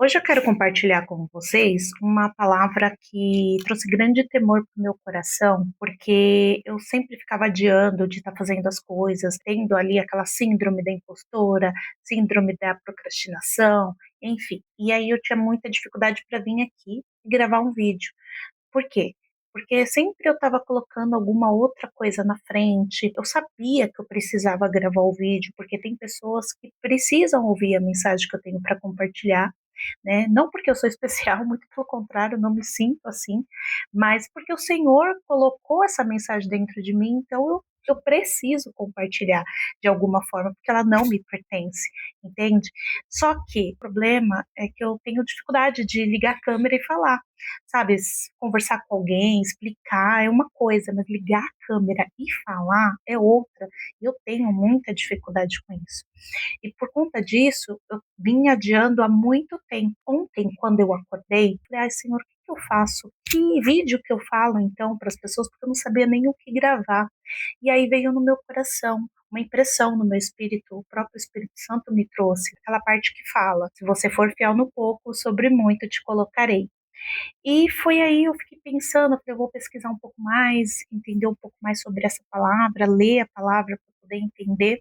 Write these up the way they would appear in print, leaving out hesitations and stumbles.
Hoje eu quero compartilhar com vocês uma palavra que trouxe grande temor para o meu coração, porque eu sempre ficava adiando de estar fazendo as coisas, tendo ali aquela síndrome da impostora, síndrome da procrastinação, enfim. E aí eu tinha muita dificuldade para vir aqui e gravar um vídeo. Por quê? Porque sempre eu estava colocando alguma outra coisa na frente. Eu sabia que eu precisava gravar o vídeo, porque tem pessoas que precisam ouvir a mensagem que eu tenho para compartilhar, né? Não porque eu sou especial, muito pelo contrário, não me sinto assim, mas porque o Senhor colocou essa mensagem dentro de mim, então eu preciso compartilhar de alguma forma, porque ela não me pertence, entende? Só que o problema é que eu tenho dificuldade de ligar a câmera e falar, sabe? Conversar com alguém, explicar é uma coisa, mas ligar a câmera e falar é outra. E eu tenho muita dificuldade com isso. E por conta disso, eu vim adiando há muito tempo. Ontem, quando eu acordei, falei, ai, Senhor, o que que eu faço? Que vídeo que eu falo, então, para as pessoas? Porque eu não sabia nem o que gravar. E aí veio no meu coração uma impressão no meu espírito, o próprio Espírito Santo me trouxe, aquela parte que fala, se você for fiel no pouco, sobre muito te colocarei. E foi aí eu fiquei pensando, falei, eu vou pesquisar um pouco mais, entender um pouco mais sobre essa palavra, ler a palavra para poder entender.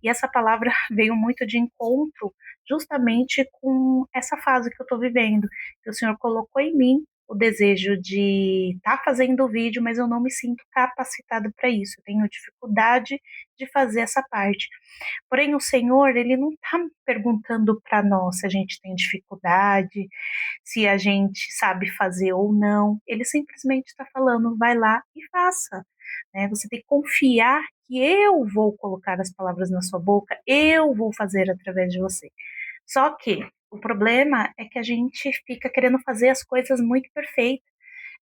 E essa palavra veio muito de encontro justamente com essa fase que eu estou vivendo, que o Senhor colocou em mim o desejo de estar fazendo o vídeo, mas eu não me sinto capacitada para isso. Eu tenho dificuldade de fazer essa parte. Porém, o Senhor, ele não está perguntando para nós se a gente tem dificuldade, se a gente sabe fazer ou não. Ele simplesmente está falando, vai lá e faça. Né? Você tem que confiar que eu vou colocar as palavras na sua boca, eu vou fazer através de você. Só que o problema é que a gente fica querendo fazer as coisas muito perfeitas.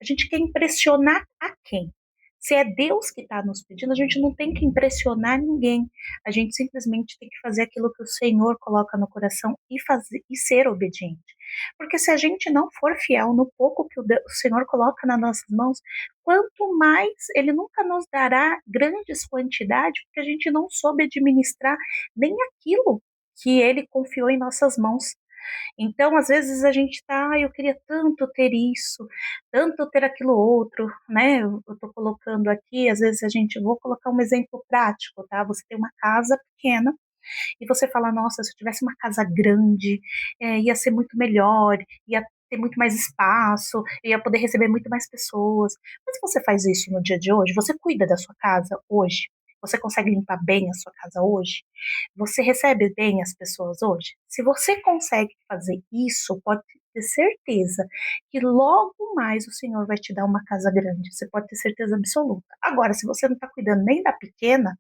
A gente quer impressionar a quem? Se é Deus que está nos pedindo, a gente não tem que impressionar ninguém. A gente simplesmente tem que fazer aquilo que o Senhor coloca no coração e fazer e ser obediente. Porque se a gente não for fiel no pouco que o Senhor coloca nas nossas mãos, quanto mais Ele nunca nos dará grandes quantidades, porque a gente não soube administrar nem aquilo que Ele confiou em nossas mãos. Então, às vezes a gente tá, eu queria tanto ter isso, tanto ter aquilo outro, né? Eu tô colocando aqui, às vezes a gente, vou colocar um exemplo prático, tá? Você tem uma casa pequena e você fala, nossa, se eu tivesse uma casa grande, ia ser muito melhor, ia ter muito mais espaço, ia poder receber muito mais pessoas. Mas se você faz isso no dia de hoje, você cuida da sua casa hoje? Você consegue limpar bem a sua casa hoje? Você recebe bem as pessoas hoje? Se você consegue fazer isso, pode ter certeza que logo mais o Senhor vai te dar uma casa grande. Você pode ter certeza absoluta. Agora, se você não está cuidando nem da pequena,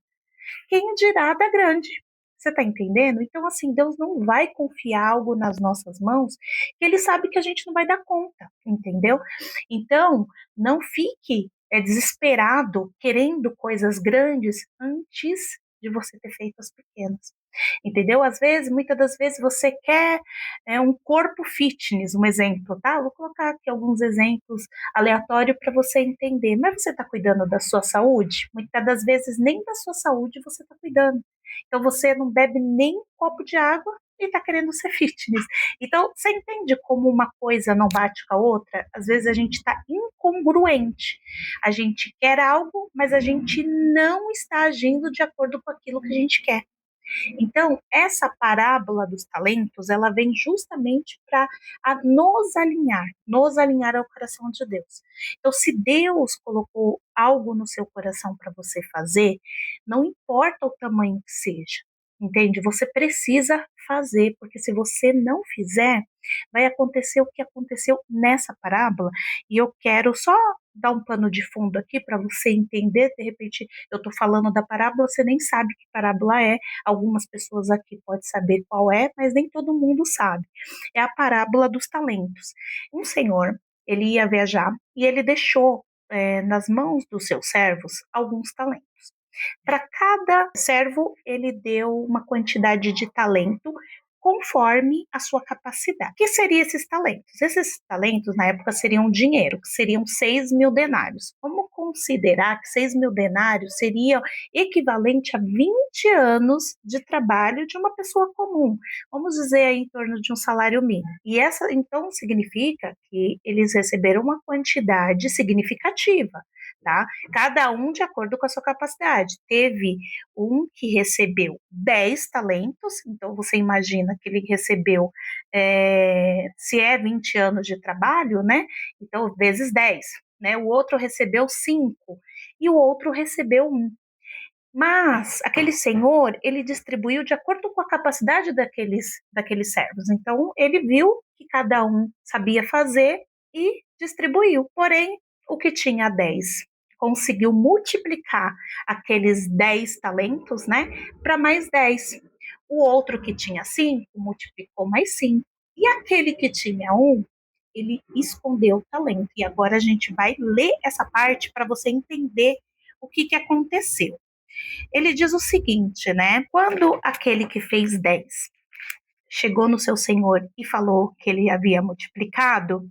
quem dirá da grande? Você está entendendo? Então, assim, Deus não vai confiar algo nas nossas mãos que Ele sabe que a gente não vai dar conta, entendeu? Então, não fique desesperado querendo coisas grandes antes de você ter feito as pequenas. Entendeu? Às vezes, muitas das vezes você quer um corpo fitness, um exemplo, tá? Vou colocar aqui alguns exemplos aleatórios para você entender. Mas você está cuidando da sua saúde? Muitas das vezes nem da sua saúde você está cuidando. Então você não bebe nem um copo de água e está querendo ser fitness. Então você entende como uma coisa não bate com a outra? Às vezes a gente está incongruente. A gente quer algo, mas a gente não está agindo de acordo com aquilo que a gente quer. Então, essa parábola dos talentos, ela vem justamente para nos alinhar ao coração de Deus. Então, se Deus colocou algo no seu coração para você fazer, não importa o tamanho que seja, entende? Você precisa fazer, porque se você não fizer, vai acontecer o que aconteceu nessa parábola, e eu quero só dar um pano de fundo aqui para você entender, de repente eu estou falando da parábola, você nem sabe que parábola é, algumas pessoas aqui podem saber qual é, mas nem todo mundo sabe. É a parábola dos talentos. Um senhor, ele ia viajar e ele deixou nas mãos dos seus servos alguns talentos. Para cada servo, ele deu uma quantidade de talento conforme a sua capacidade. O que seriam esses talentos? Esses talentos, na época, seriam dinheiro, que seriam 6.000 denários. Vamos considerar que 6.000 denários seria equivalente a 20 anos de trabalho de uma pessoa comum. Vamos dizer aí em torno de um salário mínimo. E essa, então, significa que eles receberam uma quantidade significativa, tá? Cada um de acordo com a sua capacidade. Teve um que recebeu 10 talentos, então você imagina que ele recebeu, se é 20 anos de trabalho, né? Então, vezes 10, né? O outro recebeu 5 e o outro recebeu 1. Mas aquele senhor, ele distribuiu de acordo com a capacidade daqueles servos. Então, ele viu que cada um sabia fazer e distribuiu. Porém, o que tinha 10 conseguiu multiplicar aqueles 10 talentos, né, para mais 10. O outro que tinha 5 multiplicou mais 5. E aquele que tinha 1, ele escondeu o talento. E agora a gente vai ler essa parte para você entender o que aconteceu. Ele diz o seguinte, né? Quando aquele que fez 10 chegou no seu senhor e falou que ele havia multiplicado,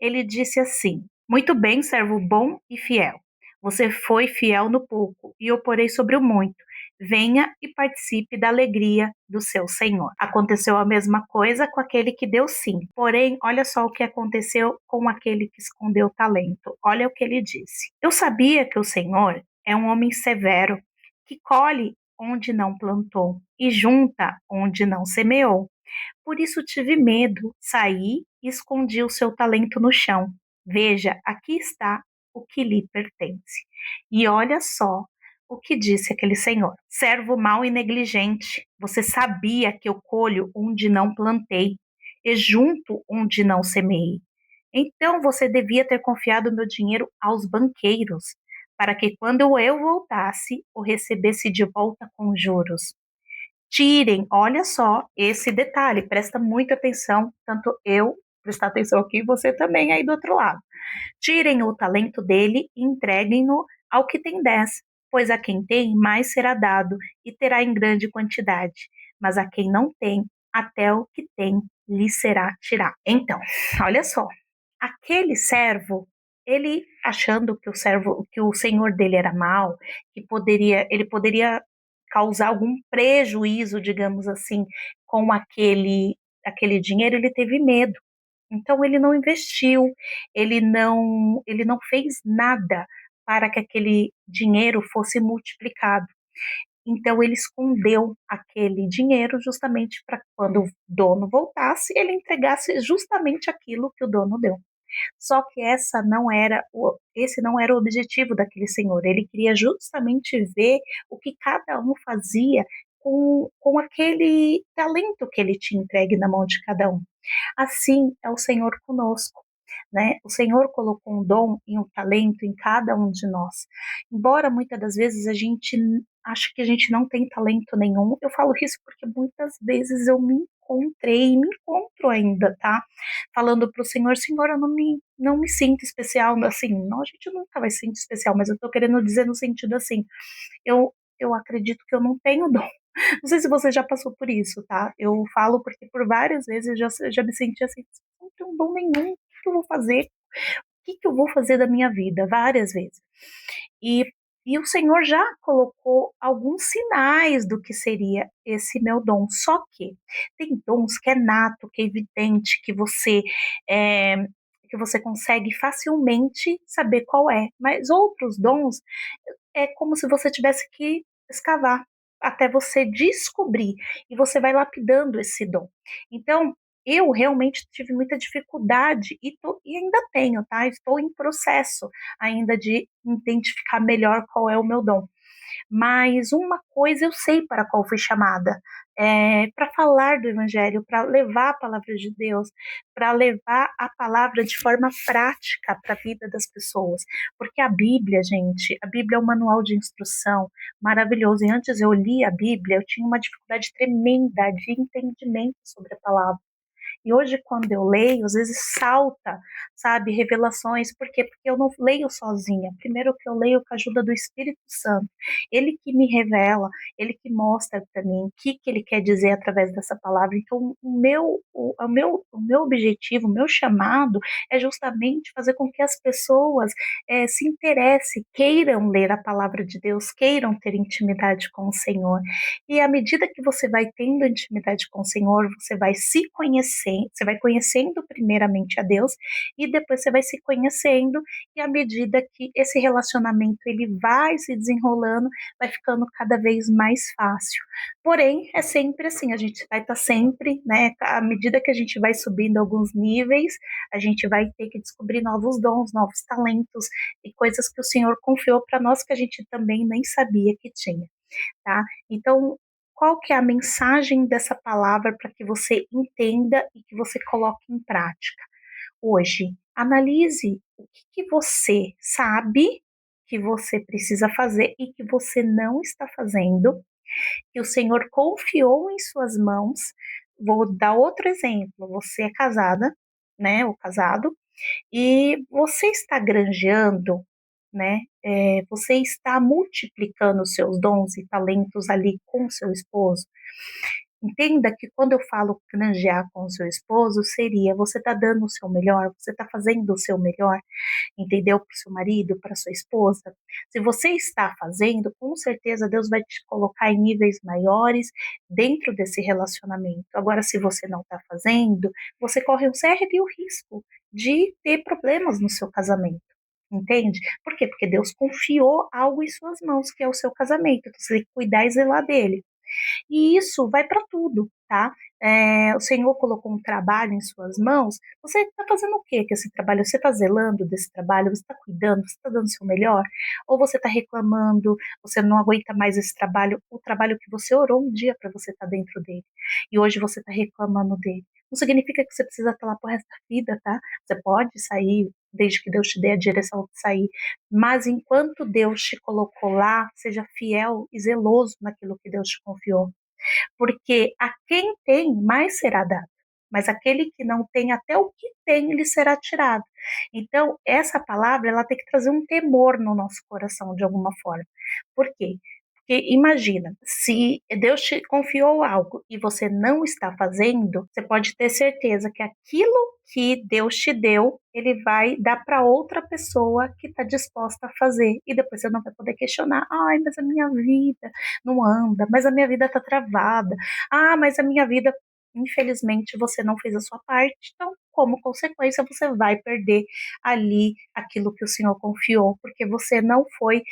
ele disse assim: Muito bem, servo bom e fiel. Você foi fiel no pouco e eu porei sobre o muito. Venha e participe da alegria do seu senhor. Aconteceu a mesma coisa com aquele que deu 5. Porém, olha só o que aconteceu com aquele que escondeu o talento. Olha o que ele disse. Eu sabia que o Senhor é um homem severo, que colhe onde não plantou e junta onde não semeou. Por isso tive medo, saí e escondi o seu talento no chão. Veja, aqui está o que lhe pertence. E olha só o que disse aquele senhor: servo mau e negligente, você sabia que eu colho onde não plantei e junto onde não semeei. Então você devia ter confiado meu dinheiro aos banqueiros, para que quando eu voltasse, o recebesse de volta com juros. Tirem, olha só esse detalhe, presta muita atenção, tanto eu prestar atenção aqui, você também aí do outro lado. Tirem o talento dele e entreguem-no ao que tem 10, pois a quem tem, mais será dado e terá em grande quantidade, mas a quem não tem, até o que tem lhe será tirado. Então, olha só, aquele servo, ele achando que o senhor dele era mau, que ele poderia causar algum prejuízo, digamos assim, com aquele dinheiro, ele teve medo. Então ele não investiu, ele não fez nada para que aquele dinheiro fosse multiplicado. Então ele escondeu aquele dinheiro justamente para quando o dono voltasse, ele entregasse justamente aquilo que o dono deu. Só que esse não era o objetivo daquele senhor. Ele queria justamente ver o que cada um fazia com aquele talento que ele tinha entregue na mão de cada um. Assim é o Senhor conosco, né? O Senhor colocou um dom e um talento em cada um de nós. Embora muitas das vezes a gente ache que a gente não tem talento nenhum, eu falo isso porque muitas vezes eu me encontrei e me encontro ainda, tá? Falando para o Senhor, Senhor, eu não me sinto especial, assim, não, a gente nunca vai se sentir especial, mas eu tô querendo dizer no sentido assim, eu acredito que eu não tenho dom. Não sei se você já passou por isso, tá? Eu falo porque por várias vezes eu já me senti assim, não tenho dom nenhum, o que eu vou fazer? O que eu vou fazer da minha vida? Várias vezes. E, e o Senhor já colocou alguns sinais do que seria esse meu dom. Só que tem dons que é nato, que é evidente, é, que você consegue facilmente saber qual é. Mas outros dons é como se você tivesse que escavar até você descobrir e você vai lapidando esse dom. Então, eu realmente tive muita dificuldade e ainda tenho, tá? Estou em processo ainda de identificar melhor qual é o meu dom. Mas uma coisa eu sei para qual fui chamada, para falar do Evangelho, para levar a palavra de Deus, para levar a palavra de forma prática para a vida das pessoas. Porque a Bíblia, gente, a Bíblia é um manual de instrução maravilhoso. E antes eu li a Bíblia, eu tinha uma dificuldade tremenda de entendimento sobre a palavra. E hoje, quando eu leio, às vezes salta, sabe, revelações. Por quê? Porque eu não leio sozinha. Primeiro que eu leio com a ajuda do Espírito Santo. Ele que me revela, ele que mostra para mim o que ele quer dizer através dessa palavra. Então, o meu objetivo, o meu chamado é justamente fazer com que as pessoas se interessem, queiram ler a palavra de Deus, queiram ter intimidade com o Senhor. E à medida que você vai tendo intimidade com o Senhor, você vai se conhecendo, você vai conhecendo primeiramente a Deus e depois você vai se conhecendo, e à medida que esse relacionamento ele vai se desenrolando, vai ficando cada vez mais fácil. Porém, é sempre assim, a gente vai estar sempre, né, à medida que a gente vai subindo alguns níveis, a gente vai ter que descobrir novos dons, novos talentos e coisas que o Senhor confiou para nós que a gente também nem sabia que tinha, tá? Então, qual que é a mensagem dessa palavra para que você entenda e que você coloque em prática? Hoje, analise o que você sabe que você precisa fazer e que você não está fazendo, que o Senhor confiou em suas mãos. Vou dar outro exemplo. Você é casada, né, ou casado, e você está granjeando, né? Você está multiplicando os seus dons e talentos ali com o seu esposo. Entenda que quando eu falo granjear com o seu esposo, seria você está dando o seu melhor, você está fazendo o seu melhor, entendeu? Para o seu marido, para sua esposa. Se você está fazendo, com certeza Deus vai te colocar em níveis maiores dentro desse relacionamento. Agora, se você não está fazendo, você corre um sério risco de ter problemas no seu casamento. Entende? Por quê? Porque Deus confiou algo em suas mãos, que é o seu casamento. Então, você tem que cuidar e zelar dele. E isso vai para tudo, tá? O Senhor colocou um trabalho em suas mãos. Você está fazendo o que com esse trabalho? Você está zelando desse trabalho? Você está cuidando? Você está dando o seu melhor? Ou você está reclamando? Você não aguenta mais esse trabalho? O trabalho que você orou um dia para você estar dentro dele. E hoje você está reclamando dele. Não significa que você precisa estar lá pro resto da vida, tá? Você pode sair desde que Deus te dê a direção de sair. Mas enquanto Deus te colocou lá, seja fiel e zeloso naquilo que Deus te confiou, porque a quem tem, mais será dado. Mas aquele que não tem, até o que tem, lhe será tirado. Então, essa palavra, ela tem que trazer um temor no nosso coração, de alguma forma. Por quê? Porque imagina, se Deus te confiou algo e você não está fazendo, você pode ter certeza que aquilo que Deus te deu, ele vai dar para outra pessoa que está disposta a fazer. E depois você não vai poder questionar. Ai, mas a minha vida não anda, mas a minha vida está travada. Ah, mas a minha vida, infelizmente, você não fez a sua parte. Então, como consequência, você vai perder ali aquilo que o Senhor confiou, porque você não foi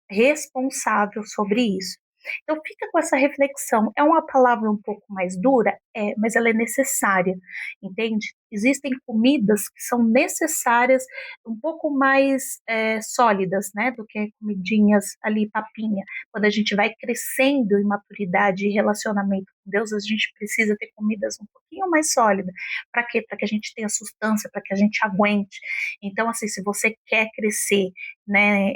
responsável sobre isso. Então fica com essa reflexão. É uma palavra um pouco mais dura? É, mas ela é necessária, entende? Existem comidas que são necessárias, um pouco mais sólidas, né, do que comidinhas ali, papinha. Quando a gente vai crescendo em maturidade e relacionamento com Deus, a gente precisa ter comidas um pouquinho mais sólidas. Para quê? Para que a gente tenha sustância, para que a gente aguente. Então, assim, se você quer crescer, né,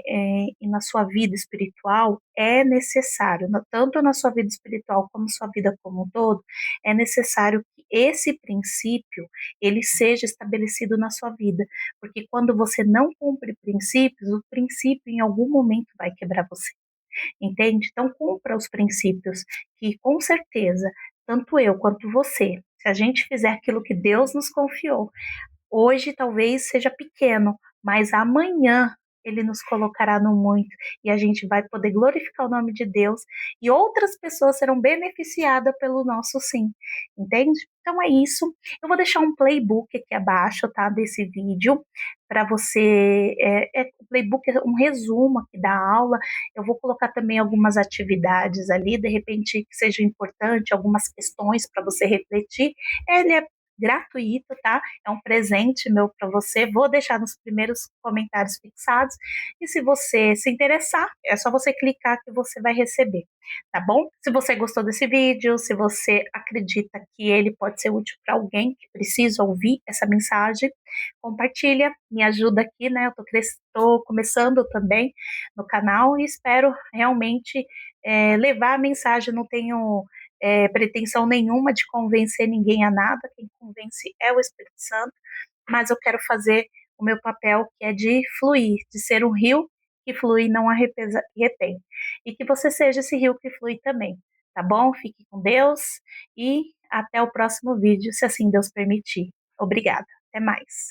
e na sua vida espiritual, é necessário, tanto na sua vida espiritual como na sua vida como um todo, é necessário que esse princípio, ele seja estabelecido na sua vida, porque quando você não cumpre princípios, o princípio em algum momento vai quebrar você, entende? Então, cumpra os princípios, que com certeza, tanto eu quanto você, se a gente fizer aquilo que Deus nos confiou, hoje talvez seja pequeno, mas amanhã ele nos colocará no muito e a gente vai poder glorificar o nome de Deus e outras pessoas serão beneficiadas pelo nosso sim, entende? Então é isso. Eu vou deixar um playbook aqui abaixo, tá, desse vídeo para você. O playbook é um resumo aqui da aula. Eu vou colocar também algumas atividades ali, de repente que seja importante, algumas questões para você refletir. Ele é gratuito, tá? É um presente meu para você. Vou deixar nos primeiros comentários fixados. E se você se interessar, é só você clicar que você vai receber, tá bom? Se você gostou desse vídeo, se você acredita que ele pode ser útil para alguém que precisa ouvir essa mensagem, compartilha, me ajuda aqui, né? Eu tô começando também no canal e espero realmente levar a mensagem. Não tenho pretensão nenhuma de convencer ninguém a nada, quem convence é o Espírito Santo, mas eu quero fazer o meu papel, que é de fluir, de ser um rio que flui e não retém. E que você seja esse rio que flui também, tá bom? Fique com Deus e até o próximo vídeo, se assim Deus permitir. Obrigada. Até mais.